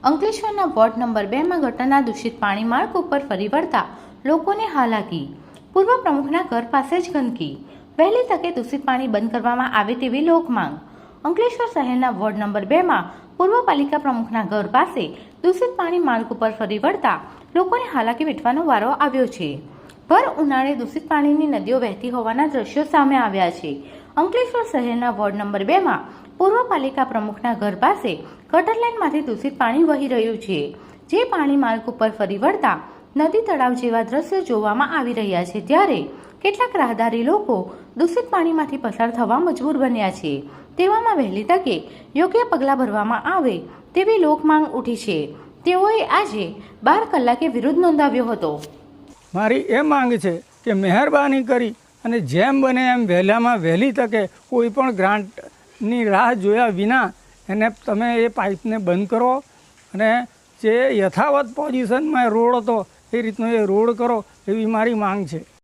અંકલેશ્વરના ward number 2 માં ગટરના દૂષિત પાણી માર્ગ ઉપર ફરી વળતા લોકોને હાલાકી। પૂર્વ પ્રમુખના ઘર પાસે જ ગંદકી, વહેલી તકે દૂષિત પાણી બંધ કરવામાં આવે તેવી લોકમાંગ। અંકલેશ્વર શહેરના વોર્ડ નંબર 2 માં પૂર્વ પાલિકા પ્રમુખના ઘર પાસે દૂષિત પાણી માર્ગ ઉપર ફરી વળતા લોકોને હાલાકી વેઠવાનો વારો આવ્યો છે। ભર ઉનાળે દૂષિત પાણીની નદીઓ વહેતી હોવાના દ્રશ્યો સામે આવ્યા છે। અંકલેશ્વર શહેરના વોર્ડ નંબર 2 માં પૂર્વ પાલિકા પ્રમુખના ઘર પાસે ગટર લાઇનમાંથી દૂષિત પાણી વહી રહ્યું છે, જે પાણી માર્ગ ઉપર ફરી વળતા નદી તળાવ જેવા દ્રશ્યો જોવામાં આવી રહ્યા છે। ત્યારે કેટલાક રાહદારી લોકો દૂષિત પાણીમાંથી પસાર થવા મજબૂર બન્યા છે। તેવામાં વહેલી તકે યોગ્ય પગલાં ભરવામાં આવે તેવી લોકમાંગ ઉઠી છે। તેઓએ આજે 12 કલાકે વિરોધ નોંધાવ્યો હતો। મારી એ માંગ છે કે મહેરબાની કરી અને જેમ બને એમ વહેલામાં વહેલી તકે કોઈ પણ ગ્રાન્ટની રાહ જોયા વિના એને તમે એ પાઇપને બંધ કરો અને જે યથાવત પોઝિશનમાં રોડ હતો એ રીતનો એ રોડ કરો એવી મારી માંગ છે।